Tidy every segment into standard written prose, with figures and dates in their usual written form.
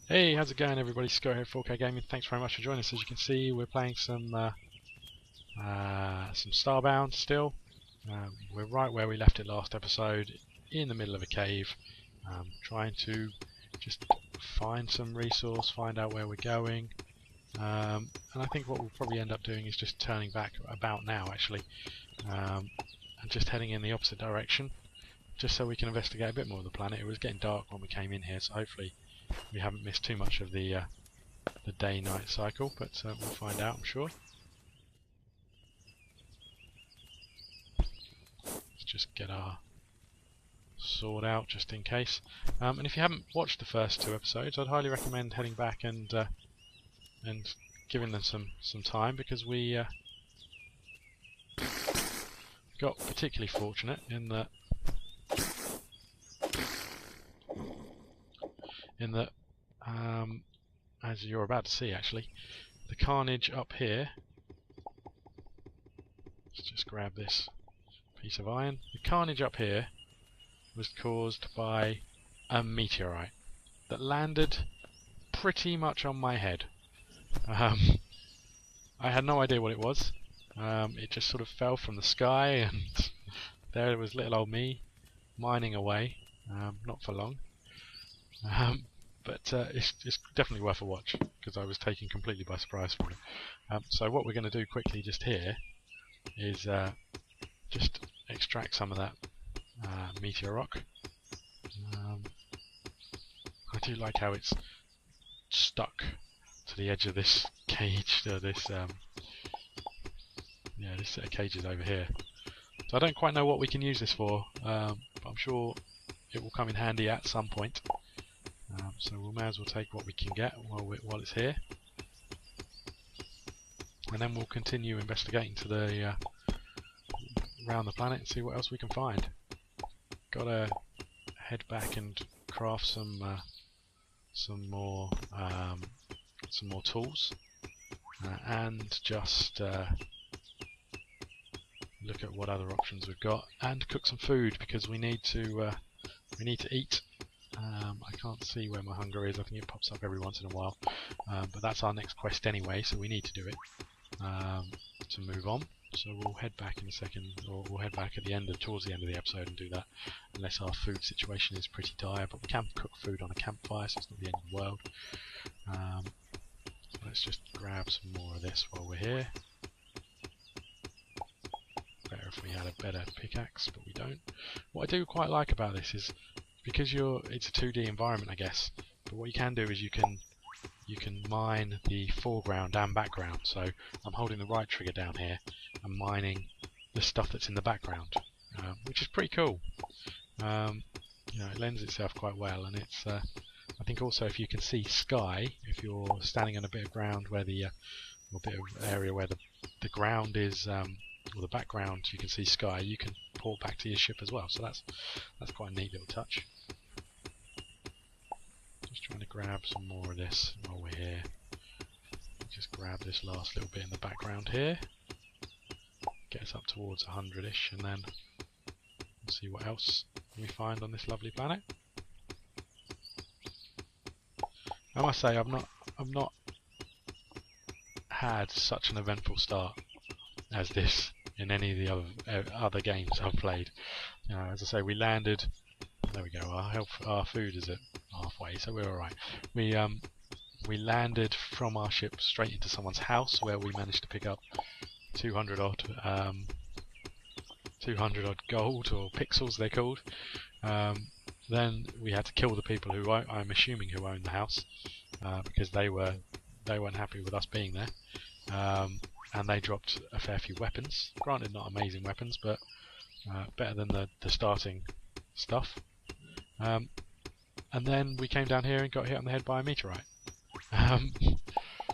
Hey, how's it going everybody? Scott here, 4K Gaming. Thanks very much for joining us. As you can see, we're playing some Starbound still. We're right where we left it last episode, in the middle of a cave, trying to just find some resource, find out where we're going. And I think what we'll probably end up doing is just turning back about now, actually, and just heading in the opposite direction, just so we can investigate a bit more of the planet. It was getting dark when we came in here, so hopefully we haven't missed too much of the day-night cycle, but we'll find out, I'm sure. Let's just get our sword out just in case. And if you haven't watched the first two episodes, I'd highly recommend heading back and giving them some time, because we got particularly fortunate in that as you're about to see, actually, the carnage up here. Let's just grab this piece of iron. The carnage up here was caused by a meteorite that landed pretty much on my head. I had no idea what it was. It just sort of fell from the sky, and there was little old me mining away. Not for long. But it's definitely worth a watch, because I was taken completely by surprise from it. So what we're going to do quickly just here is just extract some of that meteor rock. I do like how it's stuck to the edge of this cage, this set of cages over here. So I don't quite know what we can use this for, but I'm sure it will come in handy at some point. So we may as well take what we can get while it's here, and then we'll continue investigating to the around the planet and see what else we can find. Gotta head back and craft some more tools, and just look at what other options we've got, and cook some food, because we need to eat. I can't see where my hunger is. I think it pops up every once in a while, but that's our next quest anyway, so we need to do it to move on. So we'll head back in a second, or we'll head back at the end, towards the end of the episode, and do that, unless our food situation is pretty dire. But we can cook food on a campfire, so it's not the end of the world. Let's just grab some more of this while we're here. Better if we had a better pickaxe, but we don't. What I do quite like about this is, because it's a 2D environment, I guess, but what you can do is you can mine the foreground and background. So I'm holding the right trigger down here and mining the stuff that's in the background, which is pretty cool. It lends itself quite well, and it's I think also, if you can see sky, if you're standing on a bit of ground where or bit of area where the ground is, or the background, you can see sky, you can port back to your ship as well. So that's quite a neat little touch. Just trying to grab some more of this while we're here. Just grab this last little bit in the background here. Get us up towards 100-ish, and then we'll see what else we find on this lovely planet. I must say, I've not had such an eventful start as this in any of the other games I've played. As I say, we landed. There we go. Our food is at halfway, so we're all right. We landed from our ship straight into someone's house, where we managed to pick up 200 odd gold, or pixels they're called. Then we had to kill the people who I'm assuming who owned the house, because they weren't happy with us being there. And they dropped a fair few weapons. Granted, not amazing weapons, but better than the starting stuff. And then we came down here and got hit on the head by a meteorite.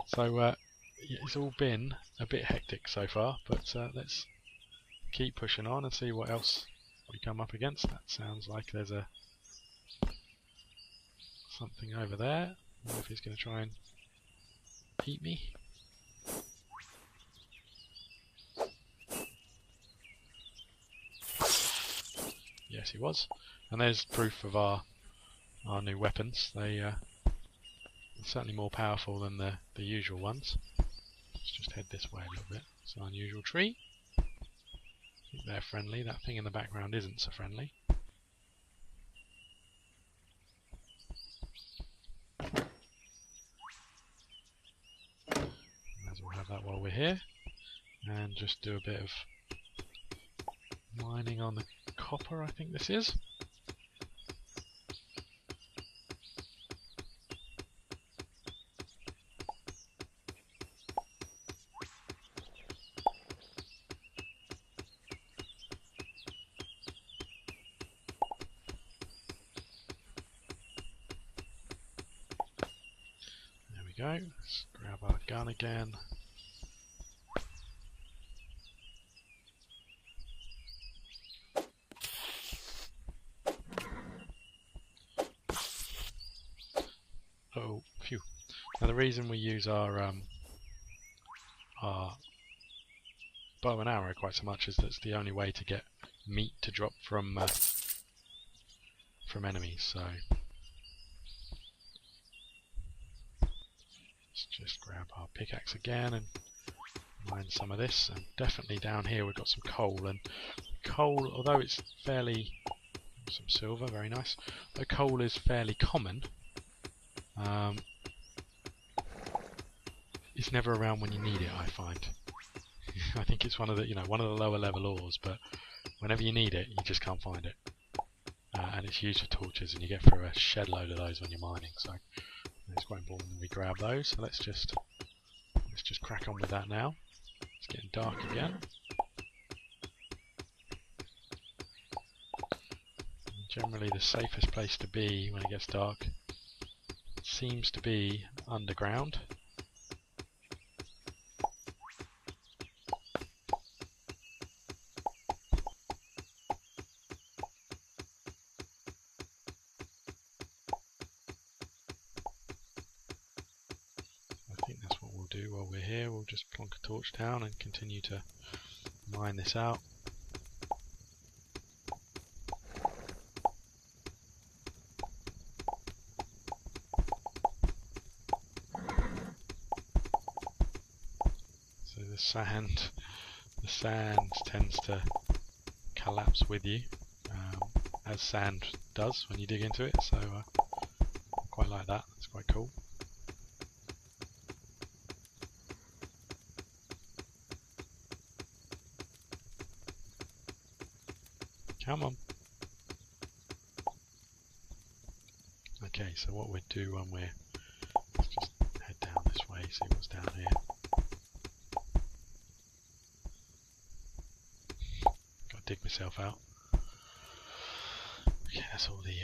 So it's all been a bit hectic so far, but let's keep pushing on and see what else we come up against. That sounds like there's something over there. I wonder if he's going to try and eat me. Yes, he was. And there's proof of our new weapons. They certainly more powerful than the usual ones. Let's just head this way a little bit. It's an unusual tree. I think they're friendly. That thing in the background isn't so friendly. As we'll have that while we're here. And just do a bit of mining on the copper, I think this is. There we go. Let's grab our gun again. Oh, phew. Now the reason we use our bow and arrow quite so much is that's the only way to get meat to drop from enemies. So let's just grab our pickaxe again and mine some of this. And definitely down here we've got some coal, and coal, although it's fairly some silver, very nice. Though coal is fairly common. It's never around when you need it, I find. I think it's one of the lower level ores, but whenever you need it, you just can't find it. And it's used for torches, and you get through a shed load of those when you're mining. So it's quite important that we grab those. So let's just crack on with that now. It's getting dark again. And generally, the safest place to be when it gets dark seems to be underground. While we're here, we'll just plonk a torch down and continue to mine this out. So the sand tends to collapse with you, as sand does when you dig into it. So I quite like that. It's quite cool. Come on. Okay, so what we'd do when let's just head down this way, see what's down here. Gotta dig myself out. Okay, that's all the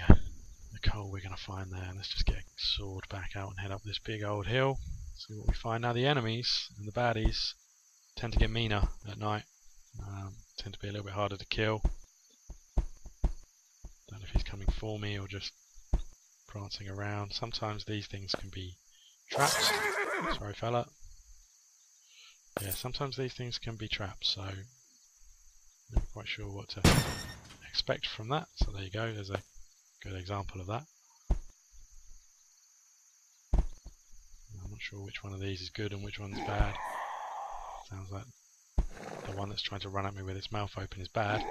coal we're gonna find there. Let's just get a sword back out and head up this big old hill. See what we find. Now the enemies and the baddies tend to get meaner at night. Tend to be a little bit harder to kill. Don't know if he's coming for me or just prancing around. Sometimes these things can be traps. Sorry, fella. Yeah, sometimes these things can be traps, so I'm not quite sure what to expect from that. So there you go, there's a good example of that. I'm not sure which one of these is good and which one's bad. Sounds like the one that's trying to run at me with its mouth open is bad.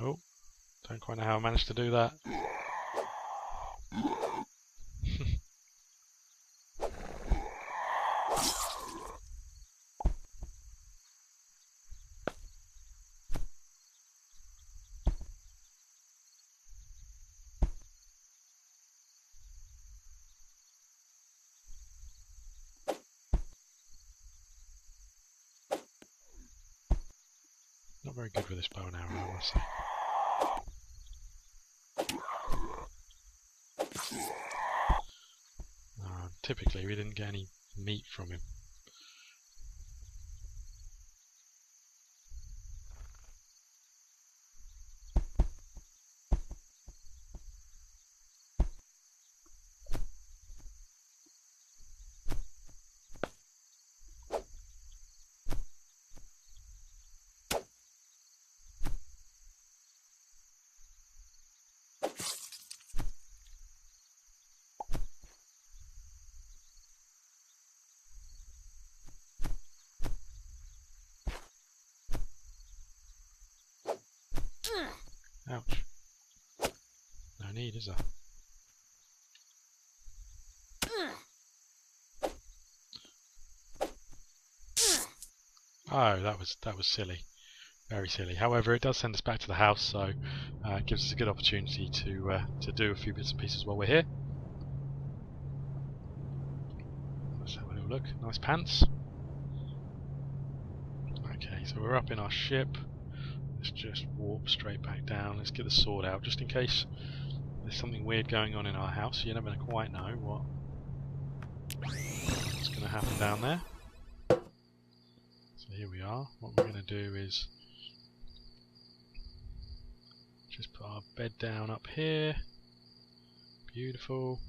Oh, don't quite know how I managed to do that. not very good with this bow and arrow, I must say. Typically we didn't get any meat from him. Ouch. No need, is there? Oh, that was silly. Very silly. However, it does send us back to the house, so it gives us a good opportunity to do a few bits and pieces while we're here. Let's have a little look. Nice pants. Okay, so we're up in our ship. Let's just warp straight back down. Let's get the sword out, just in case there's something weird going on in our house. You never quite know what's going to happen down there. So here we are. What we're going to do is just put our bed down up here. Beautiful.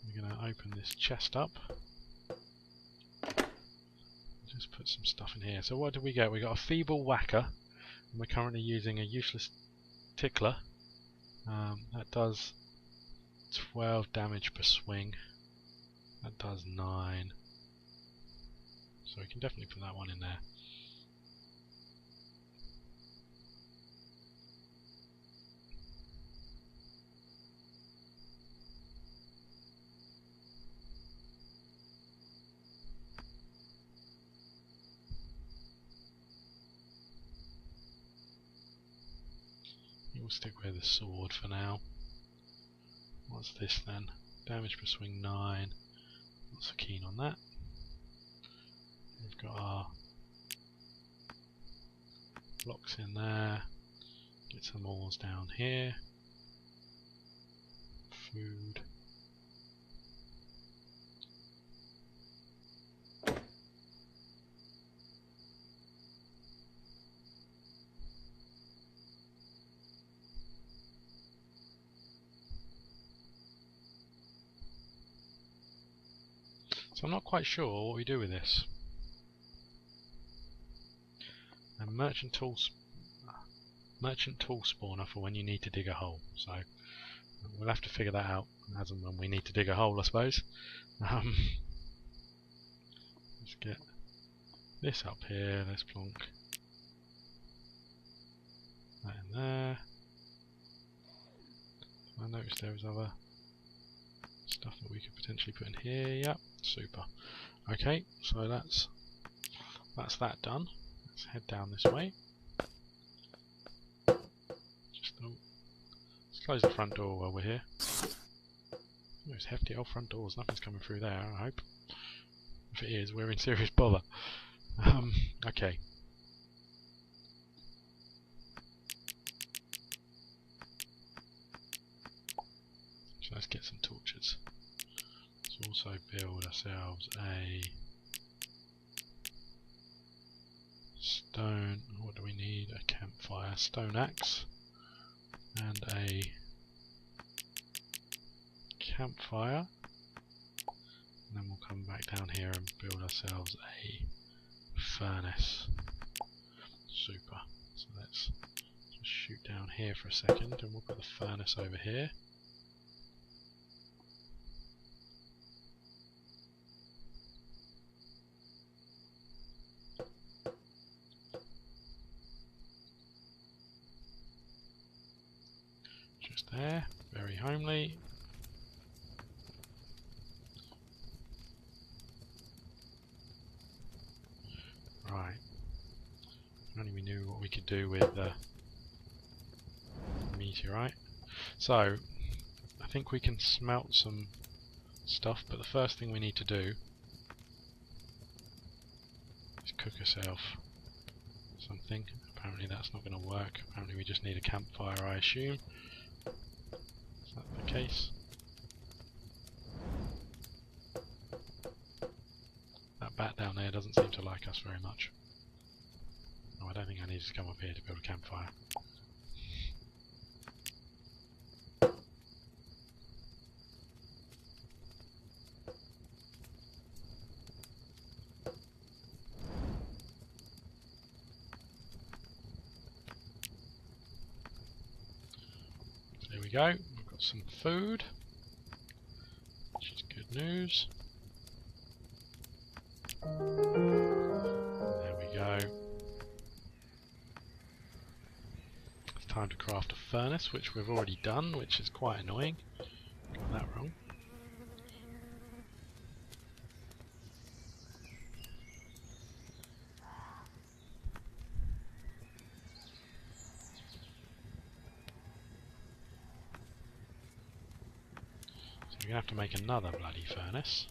We're going to open this chest up. Just put some stuff in here. So what did we get? We got a feeble whacker, and we're currently using a useless tickler. That does 12 damage per swing. That does 9. So we can definitely put that one in there. We'll stick with the sword for now. What's this then? Damage per swing 9. Not so keen on that. We've got our blocks in there. Get some ores down here. Food. So I'm not quite sure what we do with this. A merchant tool spawner for when you need to dig a hole. So we'll have to figure that out as and when we need to dig a hole, I suppose. Let's get this up here. Let's plonk that in there. I noticed there was other stuff that we could potentially put in here. Yep, super. Okay, so that's that done. Let's head down this way. Let's close the front door while we're here. Those hefty old front doors. Nothing's coming through there, I hope. If it is, we're in serious bother. Okay. So let's get some torches. Let's also build ourselves a stone. What do we need? A campfire, stone axe, and a campfire. And then we'll come back down here and build ourselves a furnace. Super. So let's just shoot down here for a second, and we'll put the furnace over here. Just there, very homely. Right. If only we knew what we could do with the meteorite. So, I think we can smelt some stuff, but the first thing we need to do is cook ourselves something. Apparently that's not going to work. Apparently we just need a campfire, I assume. Is that the case? That bat down there doesn't seem to like us very much. Oh, I don't think I need to come up here to build a campfire. So there we go. We've got some food, which is good news. There we go. It's time to craft a furnace, which we've already done, which is quite annoying. Got that wrong. So we're going to have to make another bloody furnace.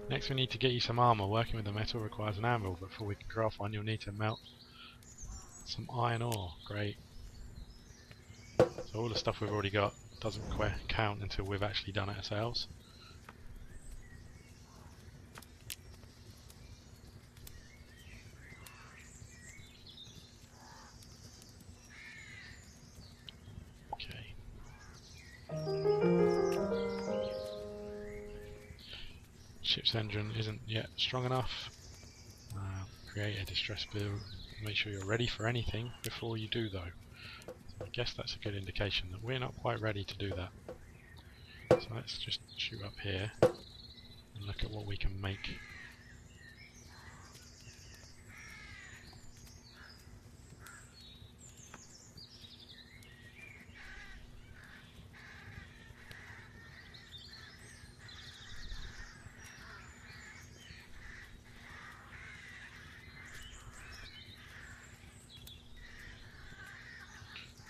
Next we need to get you some armour. Working with the metal requires an anvil, but before we can craft one you'll need to melt some iron ore. Great. So all the stuff we've already got doesn't count until we've actually done it ourselves. Okay. Ship's engine isn't yet strong enough. Create a distress build. Make sure you're ready for anything before you do though. So I guess that's a good indication that we're not quite ready to do that. So let's just shoot up here and look at what we can make.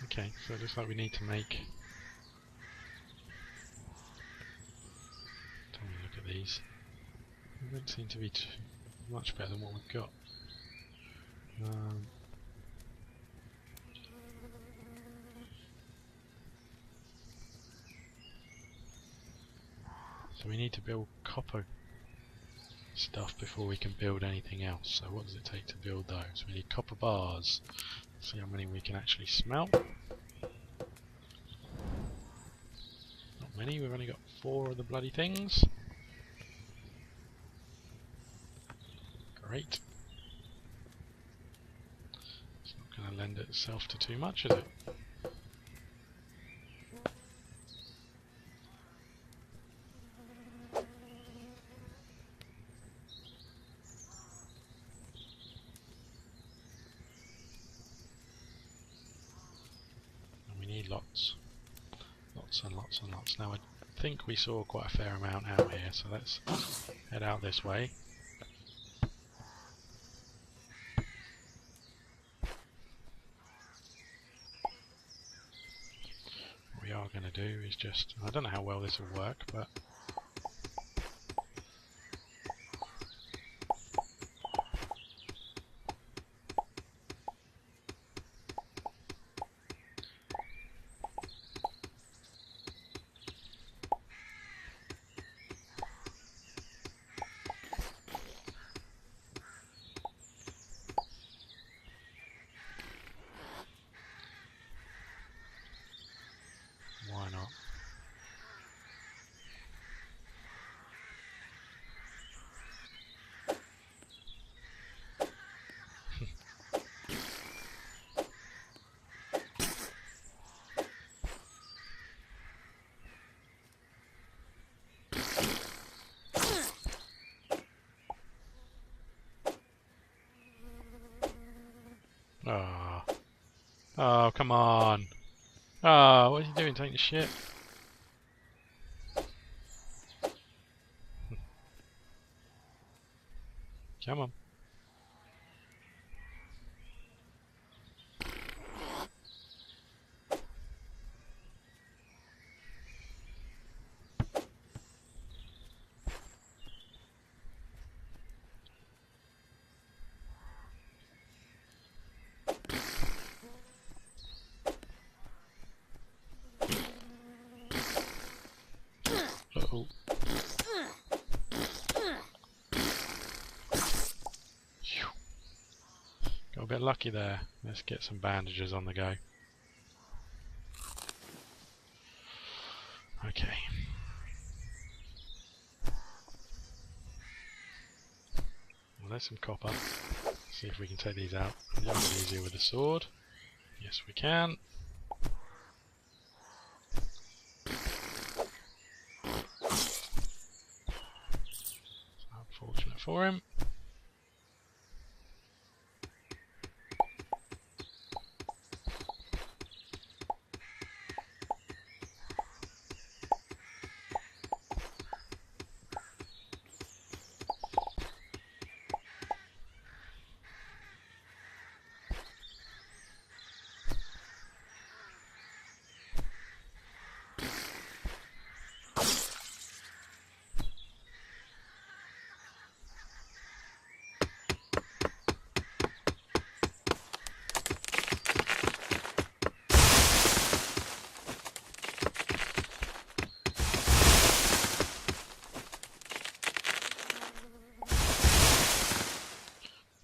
Okay, so it looks like we need to make... Tell me, look at these. They don't seem to be too much better than what we've got. So we need to build copper stuff before we can build anything else. So what does it take to build those? We need copper bars. Let's see how many we can actually smelt. Not many, we've only got 4 of the bloody things. Great. It's not going to lend itself to too much, is it? Lots and lots and lots. Now I think we saw quite a fair amount out here, so let's head out this way. What we are going to do is just, I don't know how well this will work, but why not? Oh. Oh, come on. Oh, what are you doing? Taking the shit? Come on. Oh. Phew. Got a bit lucky there. Let's get some bandages on the go. Okay. Well, there's some copper. See if we can take these out a little bit easier with the sword. Yes, we can. Unfortunate for him.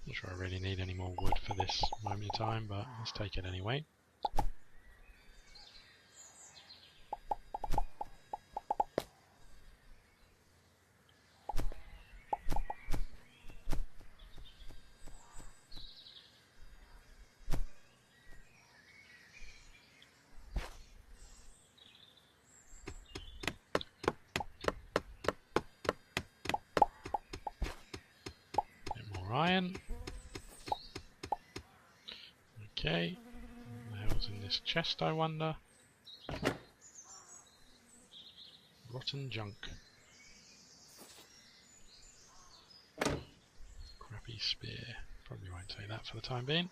Not sure I really need any more wood for this moment in time, but let's take it anyway. Bit more iron. Okay. What the hell's in this chest, I wonder? Rotten junk. Crappy spear. Probably won't take that for the time being.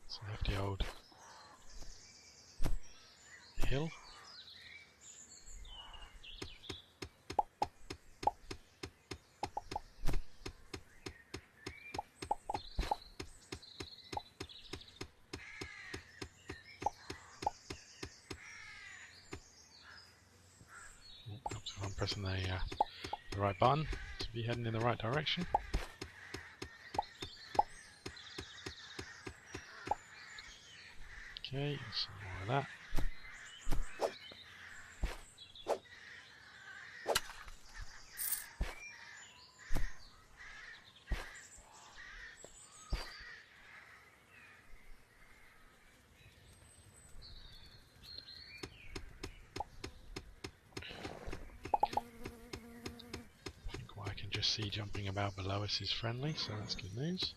Some hefty old hill. Helps if I'm pressing the right button to be heading in the right direction. Okay, some more of that. I think what I can just see jumping about below us is friendly, so that's good news.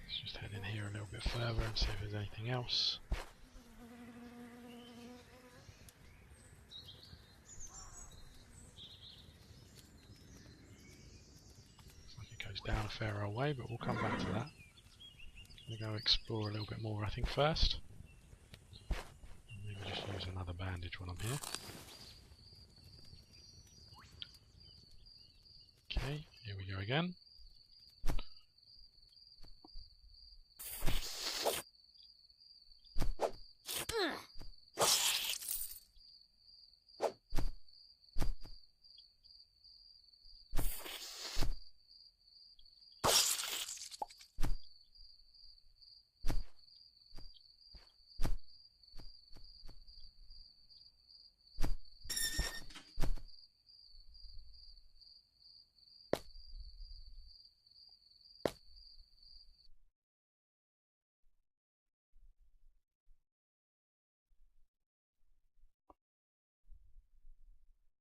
Let's just head in here a little bit further and see if there's anything else. Looks like it goes down a fair old way, but we'll come back to that. I'm going to go explore a little bit more, I think, first. Maybe just use another bandage when I'm here. Okay, here we go again.